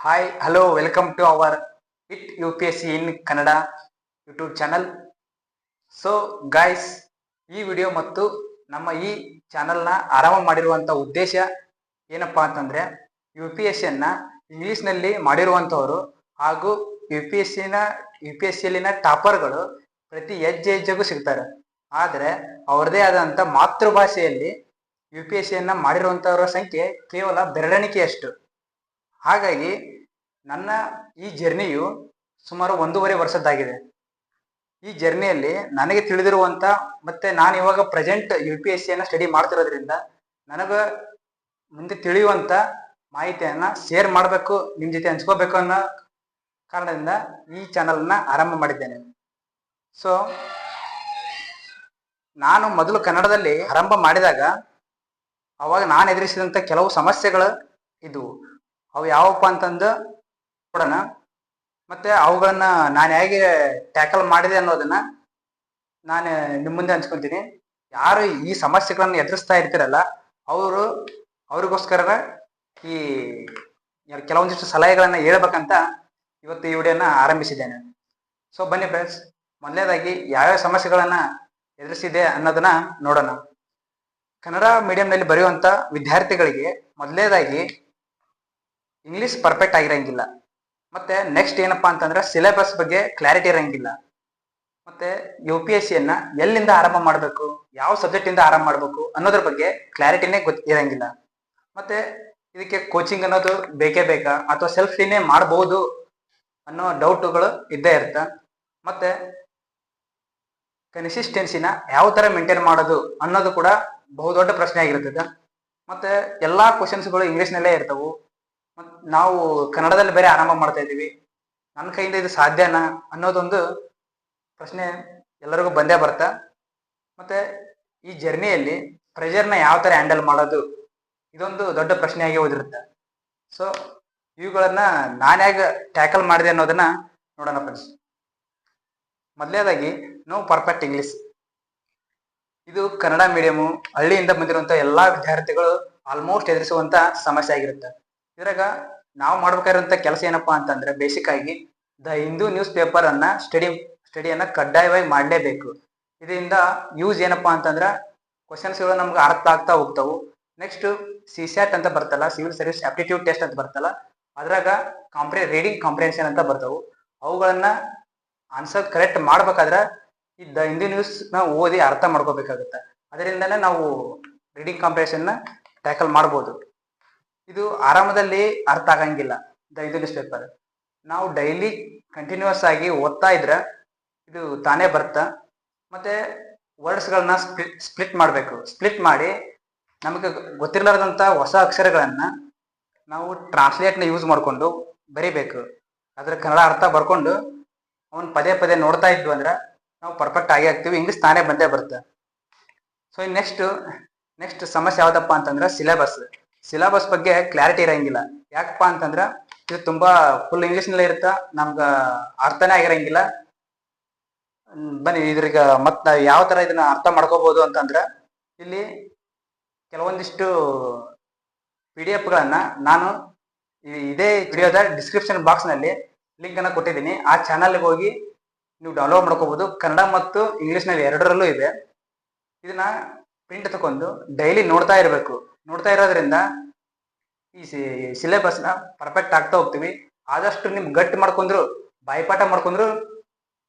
Hi hello welcome to our it U P S C in Kannada YouTube channel. So guys, ಈ video ಮತ್ತು ನಮ್ಮ ಈ ಚಾನಲ್ನ ಆರಂಭ ಮಾಡಿರುವಂಥ ಉದ್ದೇಶ ಏನಪ್ಪಾ ಅಂತಂದ್ರೆ, ಯು ಪಿ ಎಸ್ ಸಿಯನ್ನ ಇಂಗ್ಲಿಷ್ನಲ್ಲಿ ಮಾಡಿರುವಂಥವರು ಹಾಗೂ ಯು ಪಿ ಎಸ್ ಸಿಯಲ್ಲಿನ ಟಾಪರ್ಗಳು ಪ್ರತಿ ಹೆಜ್ಜೆಗೂ ಸಿಗ್ತಾರೆ. ಆದರೆ ಅವ್ರದೇ ಆದಂಥ ಮಾತೃಭಾಷೆಯಲ್ಲಿ ಯು ಪಿ ಎಸ್ ಸಿಯನ್ನ ಮಾಡಿರುವಂಥವರ ಸಂಖ್ಯೆ ಕೇವಲ ಬೆರಳೆಣಿಕೆಯಷ್ಟು. ಹಾಗಾಗಿ ನನ್ನ ಈ ಜರ್ನಿಯು ಸುಮಾರು 1.5 ವರ್ಷದ್ದಾಗಿದೆ. ಈ ಜರ್ನಿಯಲ್ಲಿ ನನಗೆ ತಿಳಿದಿರುವಂತ ಮತ್ತೆ ನಾನು ಇವಾಗ ಪ್ರೆಸೆಂಟ್ ಯು ಪಿ ಎಸ್ ಸಿಯನ್ನ ಸ್ಟಡಿ ಮಾಡ್ತಿರೋದ್ರಿಂದ ನನಗೆ ಮುಂದೆ ತಿಳಿಯುವಂತ ಮಾಹಿತಿಯನ್ನ ಶೇರ್ ಮಾಡಬೇಕು, ನಿಮ್ ಜೊತೆ ಹಂಚ್ಕೋಬೇಕು ಅನ್ನೋ ಕಾರಣದಿಂದ ಈ ಚಾನಲ್ನ ಆರಂಭ ಮಾಡಿದ್ದೇನೆ. ಸೊ ನಾನು ಮೊದಲು ಕನ್ನಡದಲ್ಲಿ ಆರಂಭ ಮಾಡಿದಾಗ ಅವಾಗ ನಾನು ಎದುರಿಸಿದಂತ ಕೆಲವು ಸಮಸ್ಯೆಗಳು ಇದ್ವು. ಅವು ಯಾವಪ್ಪ ಅಂತಂದು ನೋಡೋಣ, ಮತ್ತೆ ಅವುಗಳನ್ನ ನಾನು ಹೇಗೆ ಟ್ಯಾಕಲ್ ಮಾಡಿದೆ ಅನ್ನೋದನ್ನ ನಾನು ನಿಮ್ಮ ಮುಂದೆ ಹಂಚ್ಕೊತೀನಿ. ಯಾರು ಈ ಸಮಸ್ಯೆಗಳನ್ನ ಎದುರಿಸ್ತಾ ಇರ್ತೀರಲ್ಲ ಅವ್ರಿಗೋಸ್ಕರ ಈ ಕೆಲವೊಂದಿಷ್ಟು ಸಲಹೆಗಳನ್ನ ಹೇಳ್ಬೇಕಂತ ಇವತ್ತು ಈ ವಿಡಿಯೋನ ಆರಂಭಿಸಿದ್ದೇನೆ. ಸೊ ಬನ್ನಿ ಫ್ರೆಂಡ್ಸ್, ಮೊದಲನೇದಾಗಿ ಯಾವ್ಯಾವ ಸಮಸ್ಯೆಗಳನ್ನ ಎದುರಿಸಿದೆ ಅನ್ನೋದನ್ನ ನೋಡೋಣ. ಕನ್ನಡ ಮೀಡಿಯಂನಲ್ಲಿ ಬರೆಯುವಂತ ವಿದ್ಯಾರ್ಥಿಗಳಿಗೆ ಮೊದಲನೇದಾಗಿ ಇಂಗ್ಲಿಷ್ ಪರ್ಫೆಕ್ಟ್ ಆಗಿರಂಗಿಲ್ಲ. ಮತ್ತೆ ನೆಕ್ಸ್ಟ್ ಏನಪ್ಪಾ ಅಂತಂದ್ರೆ ಸಿಲೆಬಸ್ ಬಗ್ಗೆ ಕ್ಲಾರಿಟಿ ಇರಂಗಿಲ್ಲ. ಮತ್ತೆ ಯು ಪಿ ಎಸ್ ಸಿಯನ್ನ ಎಲ್ಲಿಂದ ಆರಂಭ ಮಾಡಬೇಕು, ಯಾವ ಸಬ್ಜೆಕ್ಟ್ ಇಂದ ಆರಂಭ ಮಾಡಬೇಕು ಅನ್ನೋದ್ರ ಬಗ್ಗೆ ಕ್ಲಾರಿಟಿನೇ ಇರಂಗಿಲ್ಲ. ಮತ್ತೆ ಇದಕ್ಕೆ ಕೋಚಿಂಗ್ ಅನ್ನೋದು ಬೇಕೇ ಬೇಕಾ ಅಥವಾ ಸೆಲ್ಫ್ ಸ್ಟಡಿನೇ ಮಾಡಬಹುದು ಅನ್ನೋ ಡೌಟ್ಗಳು ಇದ್ದೇ ಇರ್ತ. ಮತ್ತೆ ಕನ್ಸಿಸ್ಟೆನ್ಸಿನ ಯಾವ ತರ ಮೇಂಟೈನ್ ಮಾಡೋದು ಅನ್ನೋದು ಕೂಡ ಬಹುದೊಡ್ಡ ಪ್ರಶ್ನೆ ಆಗಿರ್ತದೆ. ಮತ್ತೆ ಎಲ್ಲಾ ಕ್ವಶನ್ಸ್ಗಳು ಇಂಗ್ಲಿಷ್ನಲ್ಲೇ ಇರ್ತವು. ನಾವು ಕನ್ನಡದಲ್ಲಿ ಬೇರೆ ಆರಂಭ ಮಾಡ್ತಾ ಇದ್ದೀವಿ, ನನ್ನ ಕೈಯಿಂದ ಇದು ಸಾಧ್ಯನಾ ಅನ್ನೋದೊಂದು ಪ್ರಶ್ನೆ ಎಲ್ಲರಿಗೂ ಬಂದೇ ಬರ್ತಾ. ಮತ್ತೆ ಈ ಜರ್ನಿಯಲ್ಲಿ ಪ್ರೆಷರ್ನ ಯಾವ ತರ ಹ್ಯಾಂಡಲ್ ಮಾಡೋದು, ಇದೊಂದು ದೊಡ್ಡ ಪ್ರಶ್ನೆಯಾಗಿ ಓದಿರುತ್ತೆ. ಸೊ ಇವುಗಳನ್ನ ನಾನು ಹೇಗೆ ಟ್ಯಾಕಲ್ ಮಾಡಿದೆ ಅನ್ನೋದನ್ನ ನೋಡೋಣ ಫ್ರೆಂಡ್ಸ್. ಮೊದಲನೇದಾಗಿ ನೋ ಪರ್ಫೆಕ್ಟ್ ಇಂಗ್ಲಿಷ್. ಇದು ಕನ್ನಡ ಮೀಡಿಯಮು ಹಳ್ಳಿಯಿಂದ ಬಂದಿರುವಂತ ಎಲ್ಲಾ ವಿದ್ಯಾರ್ಥಿಗಳು ಆಲ್ಮೋಸ್ಟ್ ಎದುರಿಸುವಂತ ಸಮಸ್ಯೆ ಆಗಿರುತ್ತೆ. ಇದ್ರಾಗ ನಾವು ಮಾಡ್ಬೇಕಾಗಿರುವಂತ ಕೆಲಸ ಏನಪ್ಪಾ ಅಂತಂದ್ರೆ, ಬೇಸಿಕ್ ಆಗಿ ದ ಹಿಂದೂ ನ್ಯೂಸ್ ಪೇಪರ್ ಅನ್ನ ಸ್ಟಡಿಯನ್ನ ಕಡ್ಡಾಯವಾಗಿ ಮಾಡಲೇಬೇಕು. ಇದರಿಂದ ಯೂಸ್ ಏನಪ್ಪಾ ಅಂತಂದ್ರ ಕ್ವಶನ್ಸ್ಗಳು ನಮ್ಗೆ ಅರ್ಥ ಆಗ್ತಾ ಹೋಗ್ತಾವು. ನೆಕ್ಸ್ಟ್ CSAT ಅಂತ ಬರ್ತಲ್ಲ, ಸಿವಿಲ್ ಸರ್ವಿಸ್ ಆಪ್ಟಿಟ್ಯೂಡ್ ಟೆಸ್ಟ್ ಅಂತ ಬರ್ತಲ್ಲ, ಅದ್ರಾಗ ರೀಡಿಂಗ್ ಕಾಂಪ್ರಿಹೆನ್ಷನ್ ಅಂತ ಬರ್ತಾವು. ಅವುಗಳನ್ನ ಆನ್ಸರ್ ಕರೆಕ್ಟ್ ಮಾಡ್ಬೇಕಾದ್ರೆ ಈ ದ ಹಿಂದೂ ನ್ಯೂಸ್ ನ ಓದಿ ಅರ್ಥ ಮಾಡ್ಕೋಬೇಕಾಗುತ್ತೆ. ಅದರಿಂದನೇ ನಾವು ರೀಡಿಂಗ್ ಕಾಂಪ್ರಿಹೆನ್ಷನ್ ನ ಟ್ಯಾಕಲ್ ಮಾಡ್ಬೋದು. ಇದು ಆರಾಮದಲ್ಲಿ ಅರ್ಥ ಆಗಂಗಿಲ್ಲ. ದ ಹಿಂದೂ ನ್ಯೂಸ್ ಪೇಪರ್ ನಾವು ಡೈಲಿ ಕಂಟಿನ್ಯೂಸ್ ಆಗಿ ಓದ್ತಾ ಇದ್ರೆ ಇದು ತಾನೇ ಬರ್ತಾ. ಮತ್ತೆ ವರ್ಡ್ಸ್ಗಳನ್ನ ಸ್ಪ್ಲಿಟ್ ಮಾಡಬೇಕು. ಸ್ಪ್ಲಿಟ್ ಮಾಡಿ ನಮಗೆ ಗೊತ್ತಿರಲಾರ್ದಂಥ ಹೊಸ ಅಕ್ಷರಗಳನ್ನ ನಾವು ಟ್ರಾನ್ಸ್ಲೇಟ್ನ ಯೂಸ್ ಮಾಡಿಕೊಂಡು ಬರಿಬೇಕು. ಅದ್ರ ಕನ್ನಡ ಅರ್ಥ ಬರ್ಕೊಂಡು ಅವನ್ ಪದೇ ಪದೇ ನೋಡ್ತಾ ಇದ್ವು ಅಂದ್ರೆ ನಾವು ಪರ್ಫೆಕ್ಟ್ ಆಗಿ ಆಗ್ತೀವಿ, ಇಂಗ್ಲಿಷ್ ತಾನೇ ಬಂದೇ ಬರುತ್ತೆ. ಸೊ ನೆಕ್ಸ್ಟ್ ಸಮಸ್ಯೆ ಯಾವ್ದಪ್ಪ ಅಂತಂದ್ರೆ ಸಿಲೆಬಸ್ ಬಗ್ಗೆ ಕ್ಲಾರಿಟಿ ಇರಂಗಿಲ್ಲ. ಯಾಕಪ್ಪ ಅಂತಂದ್ರ ಇದು ತುಂಬಾ ಫುಲ್ ಇಂಗ್ಲಿಷ್ನಲ್ಲೇ ಇರುತ್ತಾ, ನಮ್ಗ ಅರ್ಥನೇ ಆಗಿರಂಗಿಲ್ಲ. ಬನ್ನಿ ಇದ್ರಿಗೆ ಮತ್ತ ಯಾವ ತರ ಇದನ್ನ ಅರ್ಥ ಮಾಡ್ಕೋಬಹುದು ಅಂತಂದ್ರ, ಇಲ್ಲಿ ಕೆಲವೊಂದಿಷ್ಟು PDF ಗಳನ್ನ ನಾನು ಇದೇ ವಿಡಿಯೋದ ಡಿಸ್ಕ್ರಿಪ್ಷನ್ ಬಾಕ್ಸ್ ನಲ್ಲಿ ಲಿಂಕ್ ಅನ್ನ ಕೊಟ್ಟಿದ್ದೀನಿ. ಆ ಚಾನಲ್ಗೆ ಹೋಗಿ ನೀವು ಡೌನ್ಲೋಡ್ ಮಾಡ್ಕೋಬಹುದು. ಕನ್ನಡ ಮತ್ತು ಇಂಗ್ಲಿಷ್ ನಲ್ಲಿ ಎರಡರಲ್ಲೂ ಇದೆ. ಇದನ್ನ ಪ್ರಿಂಟ್ ತಕೊಂಡು ಡೈಲಿ ನೋಡ್ತಾ ಇರಬೇಕು. ನೋಡ್ತಾ ಇರೋದ್ರಿಂದ ಈ ಸಿಲೆಬಸ್ನ ಪರ್ಫೆಕ್ಟ್ ಆಗ್ತಾ ಹೋಗ್ತೀವಿ. ಆದಷ್ಟು ನಿಮ್ ಗಟ್ಟಿ ಮಾಡ್ಕೊಂಡ್ರು ಬಾಯಿಪಾಠ ಮಾಡ್ಕೊಂಡ್ರು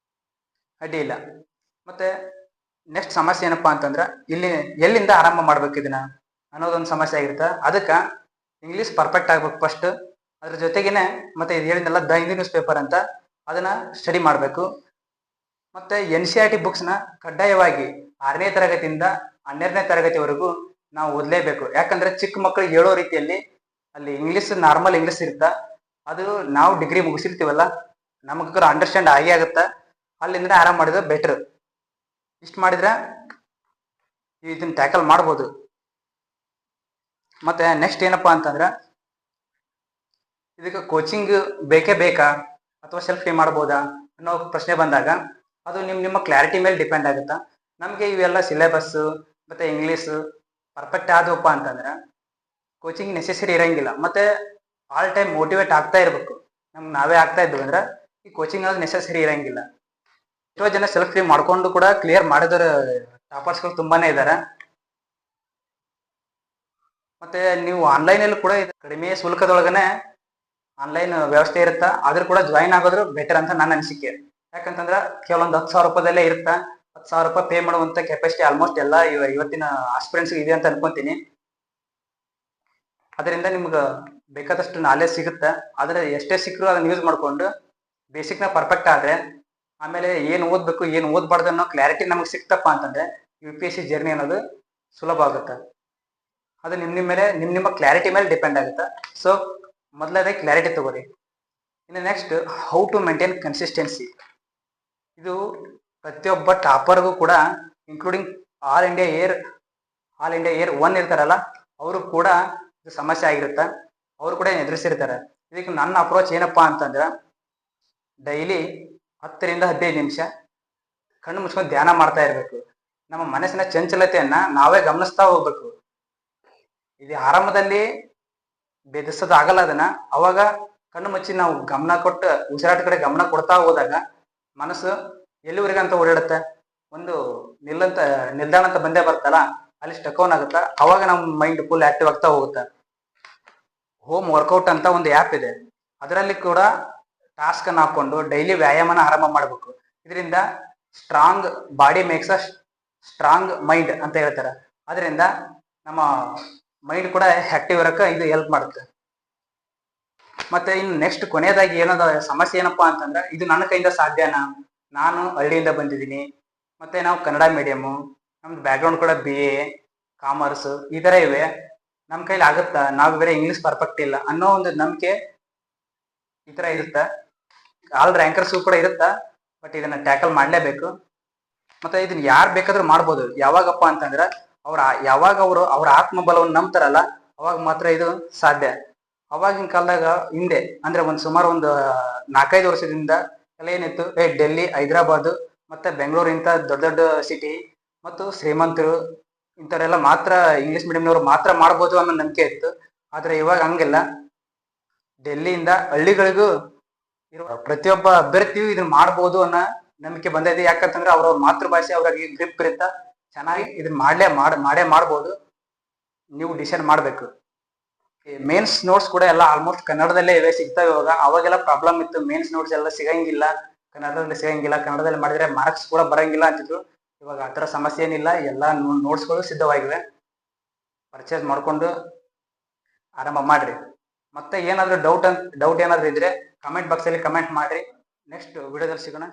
ಅಡ್ಡಿ ಇಲ್ಲ. ಮತ್ತೆ ನೆಕ್ಸ್ಟ್ ಸಮಸ್ಯೆ ಏನಪ್ಪಾ ಅಂತಂದ್ರ, ಎಲ್ಲಿಂದ ಆರಂಭ ಮಾಡ್ಬೇಕು ಇದನ್ನ ಅನ್ನೋದೊಂದು ಸಮಸ್ಯೆ ಆಗಿರುತ್ತೆ. ಅದಕ್ಕೆ ಇಂಗ್ಲಿಷ್ ಪರ್ಫೆಕ್ಟ್ ಆಗ್ಬೇಕು ಫಸ್ಟ್. ಅದ್ರ ಜೊತೆಗೇನೆ ಮತ್ತೆ ಇದು ಹೇಳಿದ್ನಲ್ಲ ದ ಹಿಂದೂ ನ್ಯೂಸ್ ಪೇಪರ್ ಅಂತ, ಅದನ್ನ ಸ್ಟಡಿ ಮಾಡಬೇಕು. ಮತ್ತೆ NCERT ಬುಕ್ಸ್ನ ಕಡ್ಡಾಯವಾಗಿ 6ನೇ ತರಗತಿಯಿಂದ 12ನೇ ತರಗತಿವರೆಗೂ ನಾವು ಓದಲೇಬೇಕು. ಯಾಕಂದ್ರೆ ಚಿಕ್ಕ ಮಕ್ಕಳಿಗೆ ಹೇಳೋ ರೀತಿಯಲ್ಲಿ ಅಲ್ಲಿ ನಾರ್ಮಲ್ ಇಂಗ್ಲಿಷ್ ಇರುತ್ತ. ಅದು ನಾವು ಡಿಗ್ರಿ ಮುಗಿಸಿರ್ತೀವಲ್ಲ, ನಮಗ ಅಂಡರ್ಸ್ಟ್ಯಾಂಡ್ ಆಗೇ ಆಗುತ್ತಾ. ಅಲ್ಲಿಂದ ಆರಾಮ್ ಮಾಡಿದ್ರೆ ಬೆಟರ್. ಇಷ್ಟು ಮಾಡಿದ್ರೆ ಇದನ್ನ ಟ್ಯಾಕಲ್ ಮಾಡ್ಬೋದು. ಮತ್ತೆ ನೆಕ್ಸ್ಟ್ ಏನಪ್ಪಾ ಅಂತಂದ್ರೆ, ಇದಕ್ಕೆ ಕೋಚಿಂಗ್ ಬೇಕೇ ಬೇಕಾ ಅಥವಾ ಸೆಲ್ಫ್ ಸ್ಟಡಿ ಮಾಡ್ಬೋದಾ ಅನ್ನೋ ಪ್ರಶ್ನೆ ಬಂದಾಗ ಅದು ನಿಮ್ಮ ಕ್ಲಾರಿಟಿ ಮೇಲೆ ಡಿಪೆಂಡ್ ಆಗುತ್ತಾ. ನಮಗೆ ಇವೆಲ್ಲ ಸಿಲೆಬಸ್ ಮತ್ತೆ ಇಂಗ್ಲಿಷ್ ಪರ್ಫೆಕ್ಟ್ ಆದವಪ್ಪ ಅಂತಂದ್ರೆ ಕೋಚಿಂಗ್ ನೆಸೆಸರಿ ಇರಂಗಿಲ್ಲ. ಮತ್ತೆ ಆಲ್ ಟೈಮ್ ಮೋಟಿವೇಟ್ ಆಗ್ತಾ ಇರ್ಬೇಕು. ನಮ್ಗೆ ನಾವೇ ಆಗ್ತಾ ಇದ್ವಿ ಅಂದ್ರೆ ಈ ಕೋಚಿಂಗ್ ಅನ್ನೋದು ನೆಸೆಸರಿ ಇರಂಗಿಲ್ಲ. ಎಷ್ಟೋ ಜನ ಸೆಲ್ಫ್ ಕ್ಲಿಯರ್ ಮಾಡ್ಕೊಂಡು ಕೂಡ ಕ್ಲಿಯರ್ ಮಾಡಿದರ ಟಾಪರ್ಸ್ಗಳು ತುಂಬಾನೇ ಇದ್ದಾರೆ. ಮತ್ತೆ ನೀವು ಆನ್ಲೈನ್ ಅಲ್ಲಿ ಕೂಡ ಕಡಿಮೆ ಶುಲ್ಕದೊಳಗನೆ ಆನ್ಲೈನ್ ವ್ಯವಸ್ಥೆ ಇರುತ್ತಾ, ಆದ್ರೂ ಕೂಡ ಜಾಯಿನ್ ಆಗೋದ್ರು ಬೆಟರ್ ಅಂತ ನನ್ನ ಅನಿಸಿಕೆ. ಯಾಕಂತಂದ್ರ ಕೆಲವೊಂದು 10,000 ರೂಪಾಯಿದಲ್ಲೇ ಇರುತ್ತಾ, 10,000 ರೂಪಾಯಿ ಪೇ ಮಾಡುವಂತ ಕೆಪಾಸಿಟಿ ಆಲ್ಮೋಸ್ಟ್ ಎಲ್ಲ ಇವತ್ತಿನ ಆಸ್ಪಿರೆಂಟ್ಸ್ ಇದೆ ಅಂತ ಅನ್ಕೊಂತೀನಿ. ಅದರಿಂದ ನಿಮ್ಗೆ ಬೇಕಾದಷ್ಟು ನಾಲೆಜ್ ಸಿಗುತ್ತೆ. ಆದ್ರೆ ಎಷ್ಟೇ ಸಿಕ್ಕರು ಅದನ್ನ ಯೂಸ್ ಮಾಡ್ಕೊಂಡು ಬೇಸಿಕ್ ನ ಪರ್ಫೆಕ್ಟ್ ಆದ್ರೆ ಆಮೇಲೆ ಏನ್ ಓದ್ಬೇಕು ಏನ್ ಓದ್ಬಾರ್ದು ಅನ್ನೋ ಕ್ಲಾರಿಟಿ ನಮ್ಗೆ ಸಿಕ್ತಪ್ಪ ಅಂತಂದ್ರೆ UPSC ಜರ್ನಿ ಅನ್ನೋದು ಸುಲಭ ಆಗುತ್ತೆ. ಅದು ಮೇಲೆ ನಿಮ್ಮ ಕ್ಲಾರಿಟಿ ಮೇಲೆ ಡಿಪೆಂಡ್ ಆಗುತ್ತೆ. ಸೊ ಮೊದಲನೇ ಕ್ಲಾರಿಟಿ ತಗೋರಿ. ಇನ್ನು next, how to maintain consistency. ಇದು ಪ್ರತಿಯೊಬ್ಬ ಟಾಪರ್ಗೂ ಕೂಡ, ಇನ್ಕ್ಲೂಡಿಂಗ್ ಆಲ್ ಇಂಡಿಯಾ ಏರ್ 1 ಇರ್ತಾರಲ್ಲ, ಅವರು ಕೂಡ ಇದು ಸಮಸ್ಯೆ ಆಗಿರುತ್ತೆ. ಅವರು ಕೂಡ ಎದುರಿಸಿರ್ತಾರೆ. ಇದಕ್ಕೆ ನನ್ನ ಅಪ್ರೋಚ್ ಏನಪ್ಪಾ ಅಂತಂದ್ರೆ, ಡೈಲಿ 10 ರಿಂದ 15 ನಿಮಿಷ ಕಣ್ಣು ಮುಚ್ಕೊಂಡು ಧ್ಯಾನ ಮಾಡ್ತಾ ಇರ್ಬೇಕು. ನಮ್ಮ ಮನಸ್ಸಿನ ಚಂಚಲತೆಯನ್ನ ನಾವೇ ಗಮನಿಸ್ತಾ ಹೋಗ್ಬೇಕು. ಇದು ಆರಂಭದಲ್ಲಿ ಬೆದಸೋದು ಆಗಲ್ಲ. ಅದನ್ನ ಅವಾಗ ಕಣ್ಣು ಮುಚ್ಚಿ ನಾವು ಗಮನ ಕೊಟ್ಟು ಉಸಿರಾಟ ಕಡೆ ಗಮನ ಕೊಡ್ತಾ ಹೋದಾಗ ಮನಸ್ಸು ಎಲ್ಲಿವರೆಗಂತ ಓಡಾಡುತ್ತೆ, ಒಂದು ನಿಲ್ದಾಣ ಅಂತ ಬಂದೇ ಬರ್ತಲ್ಲ, ಅಲ್ಲಿ ಸ್ಟಕ್ಔನ್ ಆಗುತ್ತ. ಅವಾಗ ನಮ್ಮ ಮೈಂಡ್ ಫುಲ್ ಆಕ್ಟಿವ್ ಆಗ್ತಾ ಹೋಗುತ್ತೆ. ಹೋಮ್ ವರ್ಕೌಟ್ ಅಂತ ಒಂದು ಆ್ಯಪ್ ಇದೆ, ಅದರಲ್ಲಿ ಕೂಡ ಟಾಸ್ಕ್ ಅನ್ನು ಹಾಕೊಂಡು ಡೈಲಿ ವ್ಯಾಯಾಮನ ಆರಂಭ ಮಾಡಬೇಕು. ಇದರಿಂದ strong body makes a strong mind ಅಂತ ಹೇಳ್ತಾರೆ. ಅದರಿಂದ ನಮ್ಮ ಮೈಂಡ್ ಕೂಡ ಆಕ್ಟಿವ್ ಇರಕ್ಕೆ ಇದು ಹೆಲ್ಪ್ ಮಾಡುತ್ತೆ. ಮತ್ತೆ ಇನ್ನು ನೆಕ್ಸ್ಟ್ ಕೊನೆಯದಾಗಿ ಏನದ ಸಮಸ್ಯೆ ಏನಪ್ಪಾ ಅಂತಂದ್ರೆ, ಇದು ನನ್ನ ಕೈಯಿಂದ ಸಾಧ್ಯನಾ? ನಾನು ಹಳ್ಳಿಯಿಂದ ಬಂದಿದ್ದೀನಿ, ಮತ್ತೆ ನಾವು ಕನ್ನಡ ಮೀಡಿಯಮು, ನಮ್ದು ಬ್ಯಾಕ್ಗ್ರೌಂಡ್ ಕೂಡ BA ಕಾಮರ್ಸ್ ಈ ತರ ಇವೆ, ನಮ್ಮ ಕೈಲಿ ಆಗುತ್ತಾ? ನಾವು ಬೇರೆ ಇಂಗ್ಲಿಷ್ ಪರ್ಫೆಕ್ಟ್ ಇಲ್ಲ ಅನ್ನೋ ಒಂದು ನಂಬಿಕೆ ಈ ತರ ಇರುತ್ತೆ. ಆಲ್ ರ್ಯಾಂಕರ್ಸ್ ಕೂಡ ಇರುತ್ತಾ, ಬಟ್ ಇದನ್ನ ಟ್ಯಾಕಲ್ ಮಾಡ್ಲೇಬೇಕು. ಮತ್ತೆ ಇದನ್ನ ಯಾರು ಬೇಕಾದ್ರೂ ಮಾಡ್ಬೋದು. ಯಾವಾಗಪ್ಪ ಅಂತಂದ್ರೆ ಯಾವಾಗ ಅವ್ರ ಆತ್ಮಬಲವನ್ನು ನಂಬ್ತಾರಲ್ಲ, ಅವಾಗ ಮಾತ್ರ ಇದು ಸಾಧ್ಯ. ಅವಾಗಿನ ಕಾಲದಾಗ ಹಿಂದೆ ಅಂದ್ರೆ ಸುಮಾರು ಒಂದು 4-5 ವರ್ಷದಿಂದ ಎಲ್ಲ ಏನಿತ್ತು, ಡೆಲ್ಲಿ, ಹೈದರಾಬಾದ್ ಮತ್ತೆ ಬೆಂಗಳೂರು ಇಂಥ ದೊಡ್ಡ ದೊಡ್ಡ ಸಿಟಿ ಮತ್ತು ಶ್ರೀಮಂತರು ಇಂಥವರೆಲ್ಲ ಮಾತ್ರ ಇಂಗ್ಲಿಷ್ ಮೀಡಿಯಂನವ್ರು ಮಾತ್ರ ಮಾಡ್ಬೋದು ಅನ್ನೋ ನಂಬಿಕೆ ಇತ್ತು. ಆದ್ರೆ ಇವಾಗ ಹಂಗಿಲ್ಲ. ಡೆಲ್ಲಿಯಿಂದ ಹಳ್ಳಿಗಳಿಗೂ ಇರುವ ಪ್ರತಿಯೊಬ್ಬ ಅಭ್ಯರ್ಥಿಯು ಇದನ್ನ ಮಾಡ್ಬೋದು ಅನ್ನೋ ನಂಬಿಕೆ ಬಂದಿದೆ. ಯಾಕಂತಂದ್ರೆ ಅವ್ರ ಮಾತೃಭಾಷೆ ಅವ್ರಿಗೆ ಗ್ರಿಪ್ ಇರುತ್ತಾ, ಚೆನ್ನಾಗಿ ಇದನ್ನ ಮಾಡೇ ಮಾಡ್ಬೋದು. ನೀವು ಡಿಸೈಡ್ ಮಾಡ್ಬೇಕು. ಮೇನ್ಸ್ ನೋಟ್ಸ್ ಕೂಡ ಎಲ್ಲ ಆಲ್ಮೋಸ್ಟ್ ಕನ್ನಡದಲ್ಲೇ ಇವೆ, ಸಿಗ್ತಾವೆ ಇವಾಗ. ಅವಾಗೆಲ್ಲ ಪ್ರಾಬ್ಲಮ್ ಇತ್ತು, ಮೇನ್ಸ್ ನೋಟ್ಸ್ ಎಲ್ಲ ಸಿಗಂಗಿಲ್ಲ, ಕನ್ನಡದಲ್ಲಿ ಸಿಗಂಗಿಲ್ಲ, ಕನ್ನಡದಲ್ಲಿ ಮಾಡಿದ್ರೆ ಮಾರ್ಕ್ಸ್ ಕೂಡ ಬರಂಗಿಲ್ಲ ಅಂತಿದ್ರು. ಇವಾಗ ಆ ಥರ ಸಮಸ್ಯೆ ಏನಿಲ್ಲ, ಎಲ್ಲ ನೋಟ್ಸ್ಗಳು ಸಿದ್ಧವಾಗಿವೆ. ಪರ್ಚೇಸ್ ಮಾಡ್ಕೊಂಡು ಆರಂಭ ಮಾಡ್ರಿ. ಮತ್ತೆ ಏನಾದ್ರು ಡೌಟ್ ಏನಾದ್ರು ಇದ್ರೆ ಕಮೆಂಟ್ ಬಾಕ್ಸಲ್ಲಿ ಕಮೆಂಟ್ ಮಾಡ್ರಿ. ನೆಕ್ಸ್ಟ್ ವಿಡಿಯೋದಲ್ಲಿ ಸಿಗೋಣ.